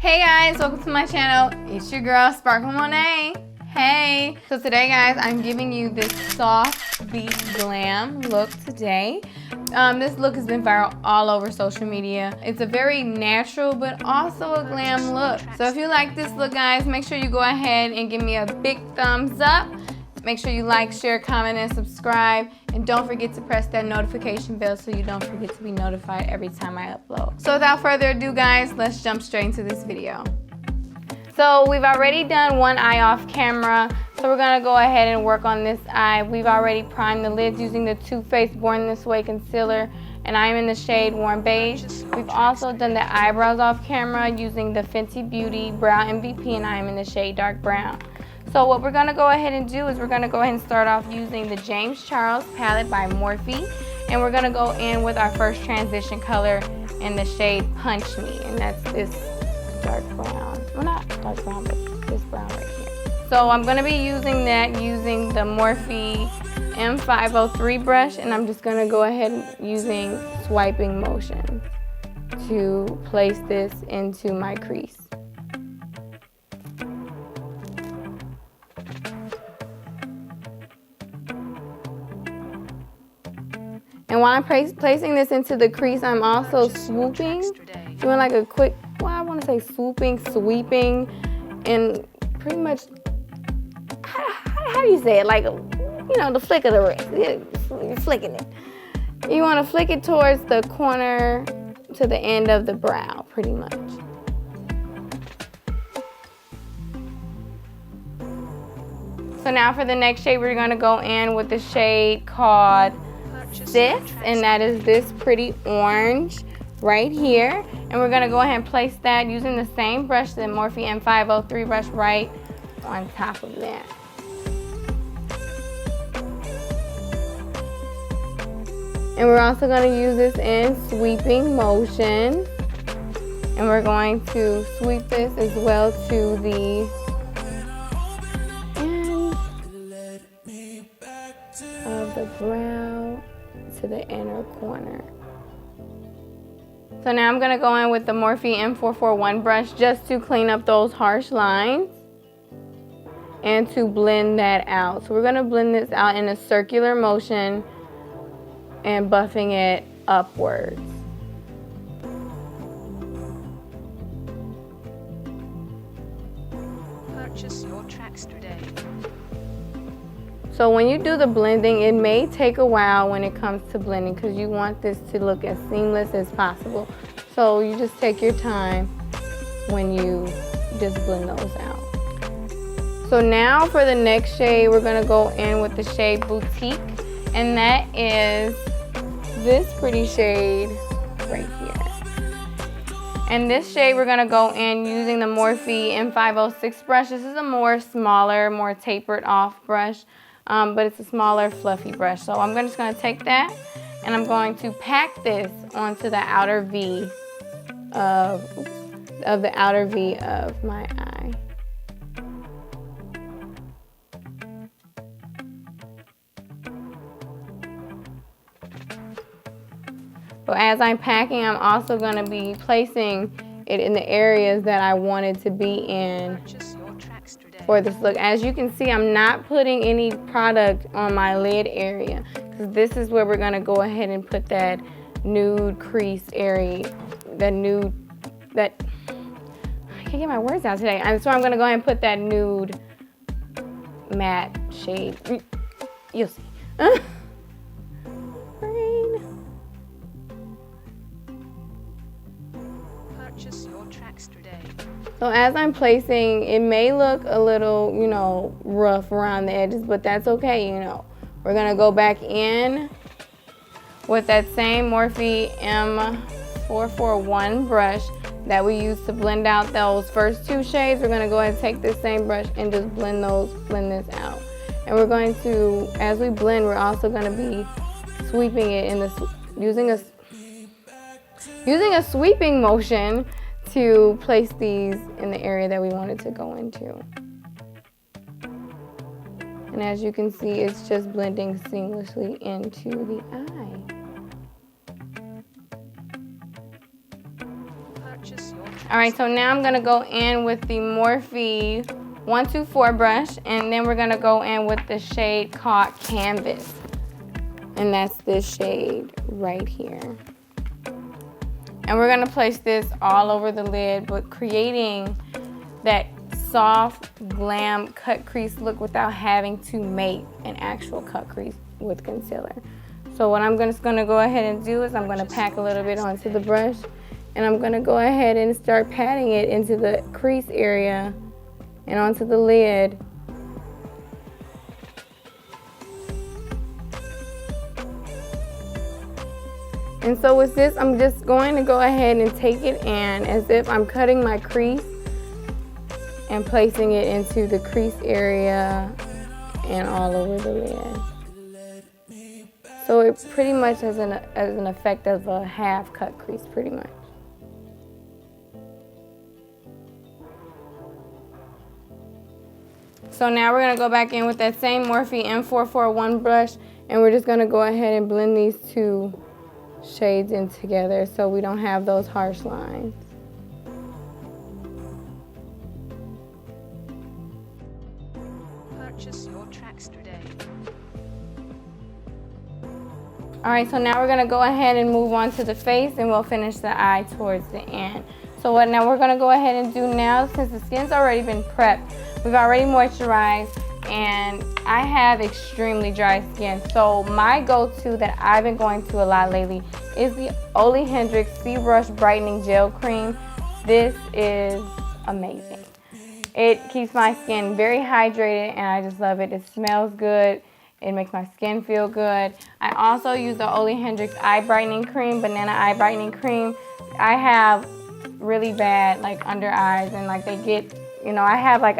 Hey guys, welcome to my channel. It's your girl, Sparkle Monet. Hey! So today guys, I'm giving you this soft beat glam look today. This look has been viral all over social media. It's a very natural but also a glam look. So if you like this look guys, make sure you go ahead and give me a big thumbs up. Make sure you like, share, comment, and subscribe. And don't forget to press that notification bell so you don't forget to be notified every time I upload. So without further ado guys, let's jump straight into this video. So we've already done one eye off camera. So we're gonna go ahead and work on this eye. We've already primed the lids using the Too Faced Born This Way concealer. And I'm in the shade Warm Beige. We've also done the eyebrows off camera using the Fenty Beauty Brow MVP, and I'm in the shade Dark Brown. So what we're gonna go ahead and do is we're gonna go ahead and start off using the James Charles palette by Morphe. And we're gonna go in with our first transition color in the shade Punch Me. And that's this dark brown. Well, not dark brown, but this brown right here. So I'm gonna be using that using the Morphe M503 brush. And I'm just gonna go ahead and using swiping motion to place this into my crease. And while I'm placing this into the crease, I'm also swooping, doing like a quick, well, I want to say swooping, sweeping, and pretty much, how do you say it? Like, you know, the flick of the wrist. You're flicking it. You want to flick it towards the corner to the end of the brow, pretty much. So now for the next shade, we're going to go in with the shade called This, and that is this pretty orange right here. And we're gonna go ahead and place that using the same brush, the Morphe M503 brush, right on top of that. And we're also gonna use this in sweeping motion. And we're going to sweep this as well to the end of the brow, to the inner corner. So now I'm going to go in with the Morphe M441 brush just to clean up those harsh lines and to blend that out. So we're going to blend this out in a circular motion and buffing it upwards. Purchase your tracks today. So when you do the blending, it may take a while when it comes to blending because you want this to look as seamless as possible. So you just take your time when you just blend those out. So now for the next shade, we're gonna go in with the shade Boutique, and that is this pretty shade right here. And this shade we're gonna go in using the Morphe M506 brush. This is a more smaller, more tapered off brush. But it's a smaller, fluffy brush. So I'm just going to take that and I'm going to pack this onto the outer V of the outer V of my eye. So as I'm packing, I'm also going to be placing it in the areas that I want it to be in for this look. As you can see, I'm not putting any product on my lid area because this is where we're gonna go ahead and put that nude crease area, I can't get my words out today. And so I'm gonna go ahead and put that nude matte shade. You'll see. Purchase your tracks today. So as I'm placing, it may look a little, you know, rough around the edges, but that's okay, you know. We're gonna go back in with that same Morphe M441 brush that we used to blend out those first two shades. We're gonna go ahead and take this same brush and just blend this out. And we're going to, as we blend, we're also gonna be sweeping it in the, using a sweeping motion to place these in the area that we wanted to go into. And as you can see, it's just blending seamlessly into the eye. Purchase your All right, so now I'm gonna go in with the Morphe 124 brush, and then we're gonna go in with the shade called Canvas. And that's this shade right here. And we're gonna place this all over the lid, but creating that soft glam cut crease look without having to make an actual cut crease with concealer. So what I'm just gonna go ahead and do is I'm gonna pack a little bit onto the brush, and I'm gonna go ahead and start patting it into the crease area and onto the lid. And so with this, I'm just going to go ahead and take it in as if I'm cutting my crease and placing it into the crease area and all over the lid. So it pretty much has an effect of a half cut crease, pretty much. So now we're gonna go back in with that same Morphe M441 brush, and we're just gonna go ahead and blend these two shades in together so we don't have those harsh lines. Purchase your tracks today. All right, so now we're gonna go ahead and move on to the face, and we'll finish the eye towards the end. So what now we're gonna go ahead and do now, since the skin's already been prepped, we've already moisturized, and I have extremely dry skin. So my go-to that I've been going to a lot lately is the Ole Hendrix C-Brush Brightening Gel Cream. This is amazing. It keeps my skin very hydrated, and I just love it. It smells good. It makes my skin feel good. I also use the Ole Hendrix Eye Brightening Cream, Banana Eye Brightening Cream. I have really bad like under eyes, and like they get, you know, I have like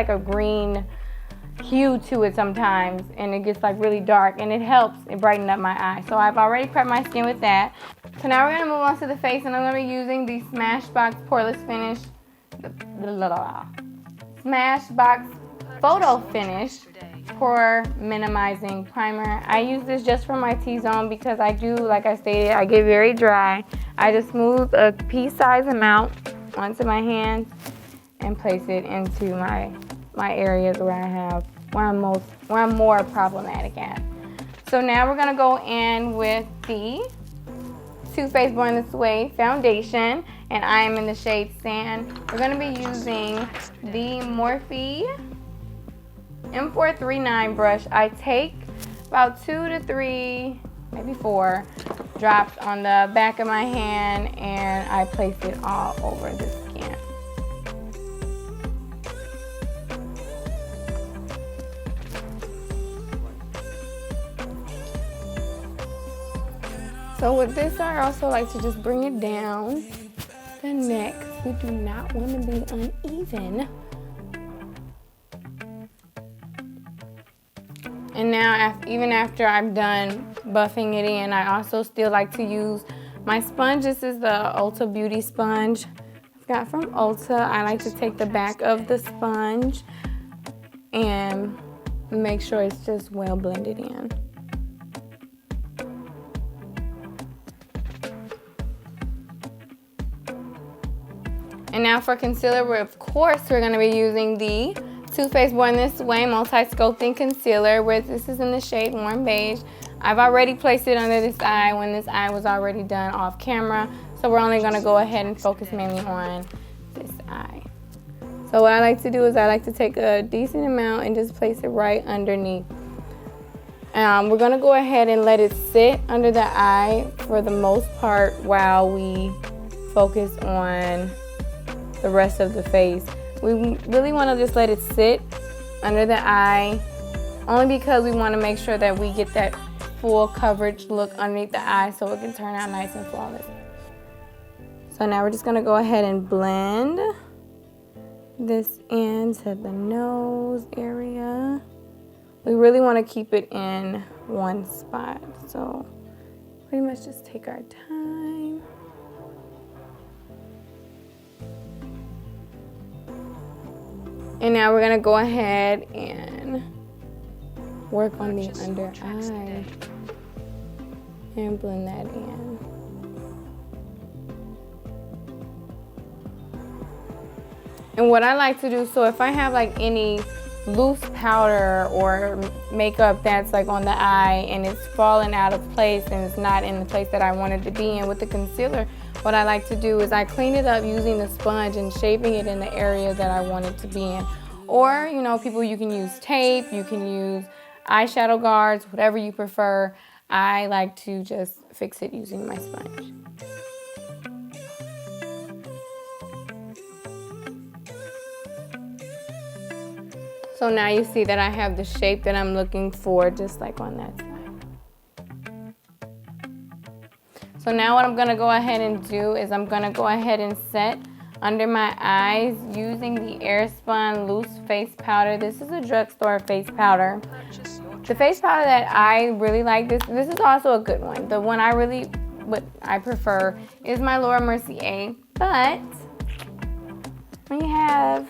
a green hue to it sometimes, and it gets like really dark, and it helps it brighten up my eye. So I've already prepped my skin with that. So now we're gonna move on to the face, and I'm gonna be using the Smashbox Poreless Finish, Smashbox Photo Finish Pore Minimizing Primer. I use this just for my T-zone because I do, like I stated, I get very dry. I just smooth a pea-size amount onto my hands and place it into my areas where I'm more problematic at. So now we're gonna go in with the Too Faced Born This Way foundation, and I am in the shade Sand. We're gonna be using the Morphe M439 brush. I take about 2 to 3, maybe 4 drops on the back of my hand, and I place it all over the skin. So with this, I also like to just bring it down the neck. We do not want to be uneven. And now, even after I'm done buffing it in, I also still like to use my sponge. This is the Ulta Beauty sponge I've got from Ulta. I like to take the back of the sponge and make sure it's just well blended in. And now for concealer, we're going to be using the Too Faced Born This Way Multi-Sculpting Concealer, where this is in the shade Warm Beige. I've already placed it under this eye when this eye was already done off camera, so we're only going to go ahead and focus mainly on this eye. So what I like to do is I like to take a decent amount and just place it right underneath. We're going to go ahead and let it sit under the eye for the most part while we focus on the rest of the face. We really want to just let it sit under the eye, only because we want to make sure that we get that full coverage look underneath the eye so it can turn out nice and flawless. So now we're just going to go ahead and blend this into the nose area. We really want to keep it in one spot, so pretty much just take our time. And now we're gonna go ahead and work on the under eye and blend that in. And what I like to do, so if I have like any loose powder or makeup that's like on the eye and it's falling out of place and it's not in the place that I want it to be in with the concealer, what I like to do is I clean it up using the sponge and shaping it in the area that I want it to be in. Or, you know, people, you can use tape, you can use eyeshadow guards, whatever you prefer. I like to just fix it using my sponge. So now you see that I have the shape that I'm looking for, just like on that side. So now what I'm gonna go ahead and do is I'm gonna go ahead and set under my eyes using the Airspun Loose Face Powder. This is a drugstore face powder. The face powder that I really like, this is also a good one. The one what I prefer is my Laura Mercier. But when you have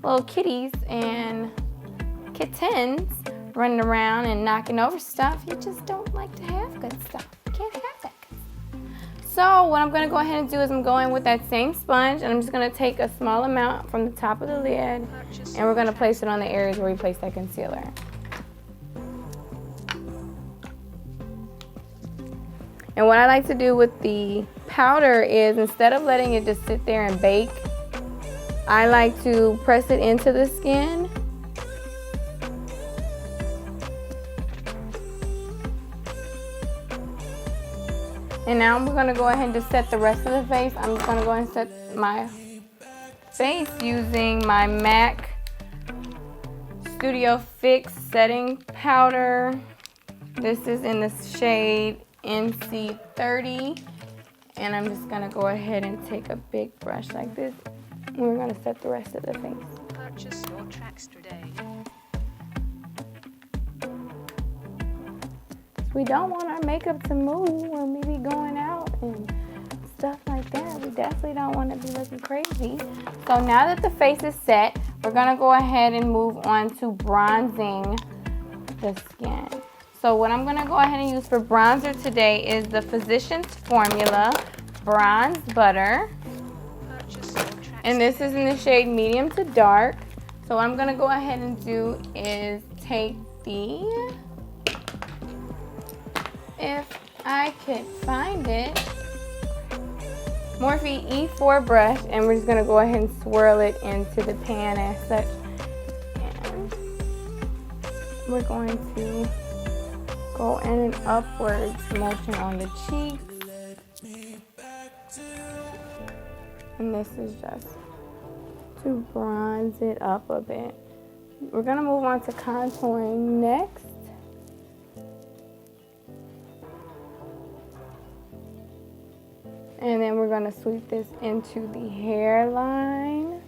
little kitties and kittens running around and knocking over stuff, you just don't like to have good stuff. You can't have that good stuff. So what I'm gonna go ahead and do is I'm going with that same sponge and I'm just gonna take a small amount from the top of the lid and we're gonna place it on the areas where we place that concealer. And what I like to do with the powder is instead of letting it just sit there and bake, I like to press it into the skin. And now we're gonna go ahead and just set the rest of the face. I'm just gonna go ahead and set my face using my MAC Studio Fix setting powder. This is in the shade NC30. And I'm just gonna go ahead and take a big brush like this. We're gonna set the rest of the face. Purchase your tracks today. We don't want our makeup to move when we be going out and stuff like that. We definitely don't want to be looking crazy. So now that the face is set, we're gonna go ahead and move on to bronzing the skin. So what I'm gonna go ahead and use for bronzer today is the Physicians Formula Bronze Butter. And this is in the shade medium to dark. So what I'm gonna go ahead and do is take the, if I could find it, Morphe E4 brush, and we're just gonna go ahead and swirl it into the pan as such. And we're going to go in an upwards motion on the cheeks. And this is just to bronze it up a bit. We're gonna move on to contouring next. And then we're gonna sweep this into the hairline.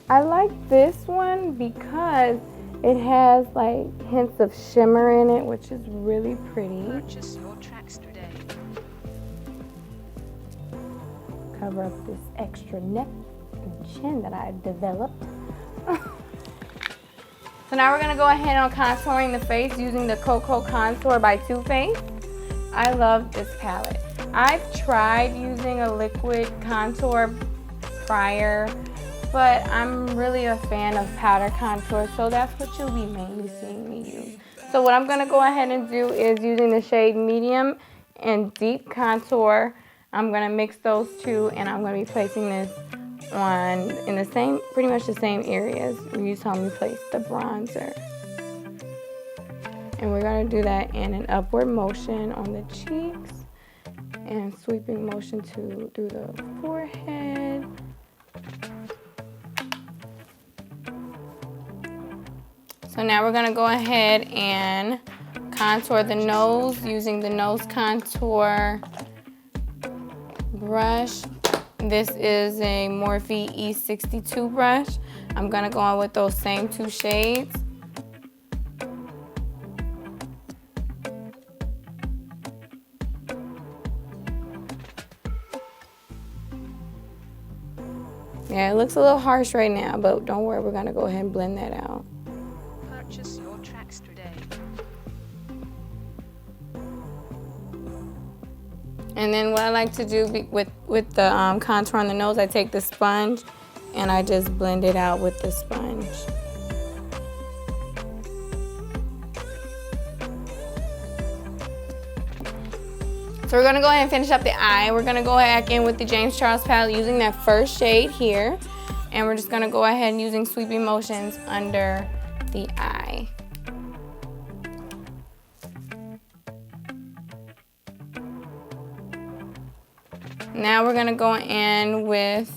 I like this one because it has like hints of shimmer in it, which is really pretty. Purchase your tracks today. Cover up this extra neck and chin that I developed. So now we're gonna go ahead on contouring the face using the Cocoa Contour by Too Faced. I love this palette. I've tried using a liquid contour prior, but I'm really a fan of powder contour, so that's what you'll be mainly seeing me use. So what I'm gonna go ahead and do is using the shade medium and deep contour, I'm gonna mix those two and I'm gonna be placing this on in the same, pretty much the same areas you saw me place the bronzer. And we're gonna do that in an upward motion on the cheeks and sweeping motion through the forehead. So now we're gonna go ahead and contour the nose using the nose contour brush. This is a Morphe E62 brush. I'm gonna go on with those same two shades. Yeah, it looks a little harsh right now, but don't worry, we're gonna go ahead and blend that out. Purchase your tracks today. And then what I like to do with the contour on the nose, I take the sponge and I just blend it out with the sponge. So we're gonna go ahead and finish up the eye. We're gonna go back in with the James Charles palette using that first shade here. And we're just gonna go ahead and using sweeping motions under the eye. Now we're gonna go in with,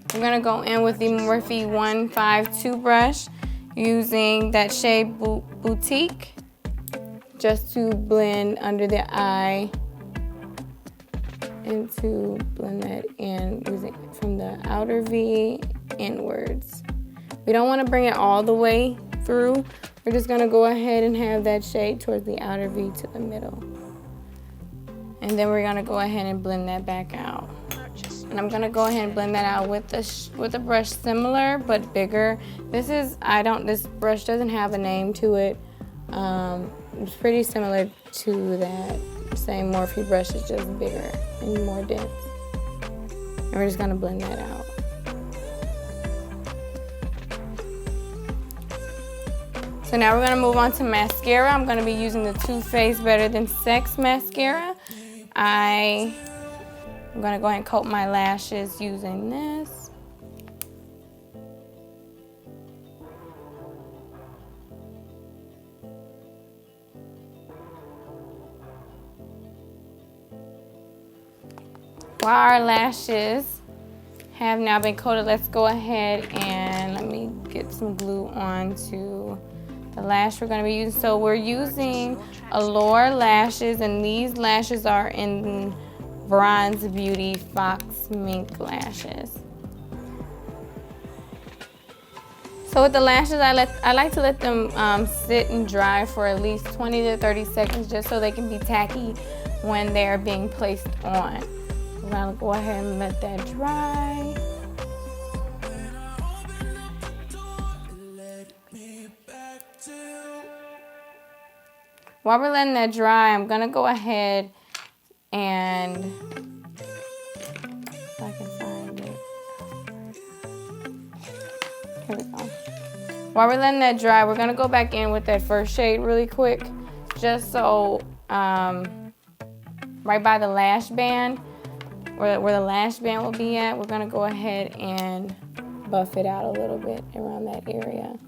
the Morphe 152 brush using that shade Boutique, just to blend under the eye and to blend that in using from the outer V inwards. We don't want to bring it all the way through. We're just going to go ahead and have that shade towards the outer V to the middle. And then we're going to go ahead and blend that back out. And I'm going to go ahead and blend that out with a brush similar but bigger. This brush doesn't have a name to it. It's pretty similar to that same Morphe brush, it's just bigger and more dense. And we're just going to blend that out. So now we're going to move on to mascara. I'm going to be using the Too Faced Better Than Sex mascara. I'm going to go ahead and coat my lashes using this. While our lashes have now been coated, let's go ahead and let me get some glue onto the lash we're going to be using. So we're using Allure lashes, and these lashes are in Bronze Beauty Fox Mink lashes. So with the lashes, I like to let them sit and dry for at least 20 to 30 seconds just so they can be tacky when they're being placed on. We're gonna go ahead and let that dry. While we're letting that dry, I'm gonna go ahead and, if I can find it. Here we go. While we're letting that dry, we're gonna go back in with that first shade really quick, just so right by the lash band, where the lash band will be at, we're gonna go ahead and buff it out a little bit around that area.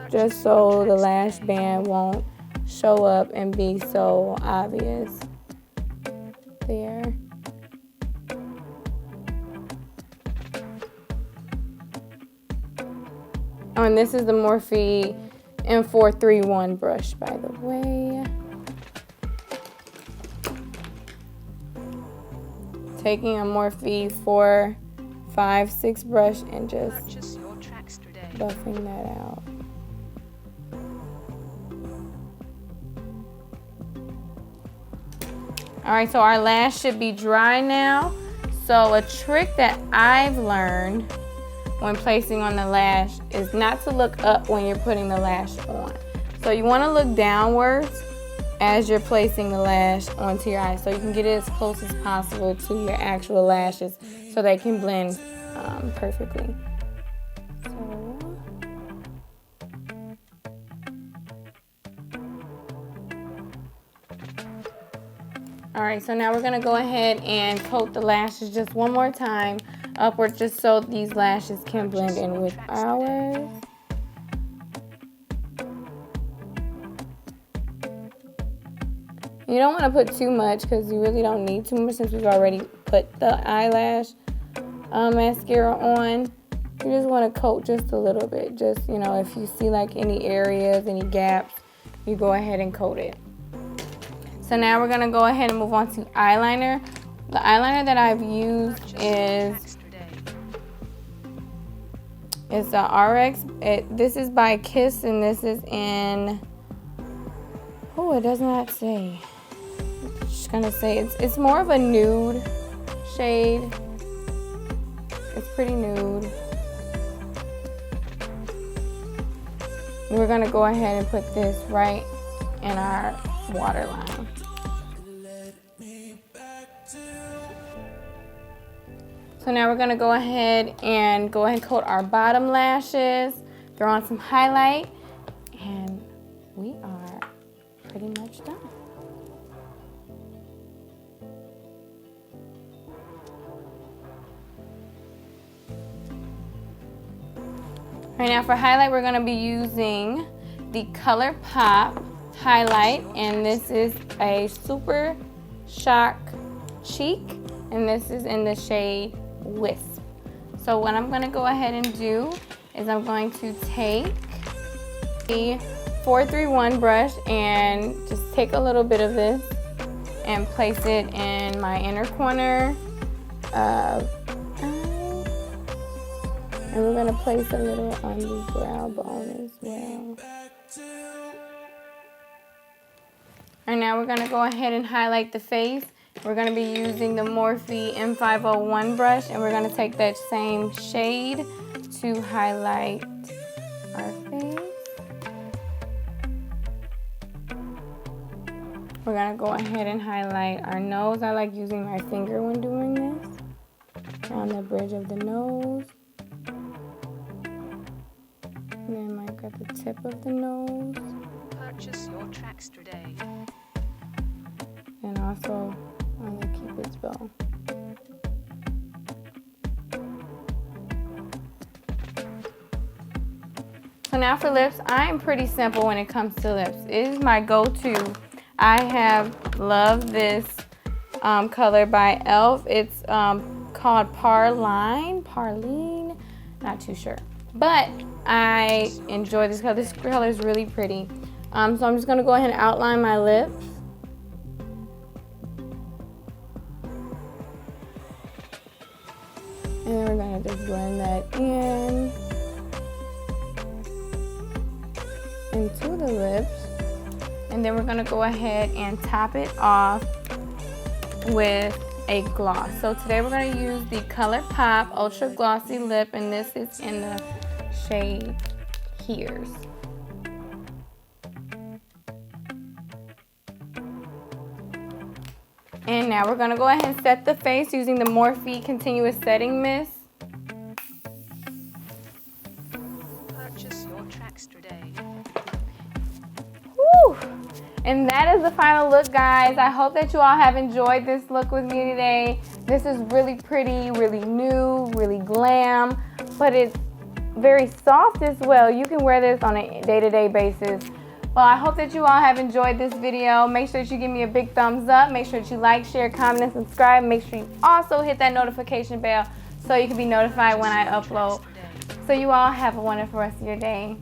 Just so the lash band won't show up and be so obvious there. Oh, and this is the Morphe M431 brush, by the way. Taking a Morphe 456 brush and just buffing that out. All right, so our lash should be dry now. So a trick that I've learned when placing on the lash is not to look up when you're putting the lash on. So you want to look downwards as you're placing the lash onto your eye, so you can get it as close as possible to your actual lashes so they can blend perfectly. All right, so now we're gonna go ahead and coat the lashes just one more time upward, just so these lashes can blend in with ours. You don't want to put too much because you really don't need too much since we've already put the eyelash mascara on. You just want to coat just a little bit. Just, you know, if you see like any areas, any gaps, you go ahead and coat it. So now we're going to go ahead and move on to eyeliner. The eyeliner that I've used is the RX. This is by Kiss, and this is in, oh, it does not say. I'm just gonna say it's more of a nude shade. It's pretty nude. We're gonna go ahead and put this right in our waterline. So now we're gonna go ahead and coat our bottom lashes, throw on some highlight, and we are pretty much done. Right now for highlight, we're gonna be using the Color Pop highlight, and this is a Super Shock Cheek, and this is in the shade Wisp. So what I'm gonna go ahead and do is I'm going to take a 431 brush and just take a little bit of this and place it in my inner corner of and we're gonna place a little on the brow bone as well. And now we're gonna go ahead and highlight the face. We're gonna be using the Morphe M501 brush, and we're gonna take that same shade to highlight our face. We're gonna go ahead and highlight our nose. I like using my finger when doing this. On the bridge of the nose. And then like at the tip of the nose. Purchase your tracks today. And also on the Cupid's bow. So now for lips, I am pretty simple when it comes to lips. It is my go-to. I have loved this color by e.l.f. It's called Parline, not too sure. But I enjoy this color. This color is really pretty. So I'm just gonna go ahead and outline my lips. And then we're gonna just blend that into the lips. And then we're gonna go ahead and top it off with a gloss. So today we're gonna use the Color Pop Ultra Glossy Lip, and this is in the shade Here's. And now we're gonna go ahead and set the face using the Morphe Continuous Setting Mist. Purchase your tracks today. Woo! And that is the final look, guys. I hope that you all have enjoyed this look with me today. This is really pretty, really new, really glam, but it's very soft as well. You can wear this on a day-to-day basis. Well, I hope that you all have enjoyed this video. Make sure that you give me a big thumbs up. Make sure that you like, share, comment, and subscribe. Make sure you also hit that notification bell so you can be notified when I upload. So you all have a wonderful rest of your day.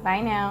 Bye now.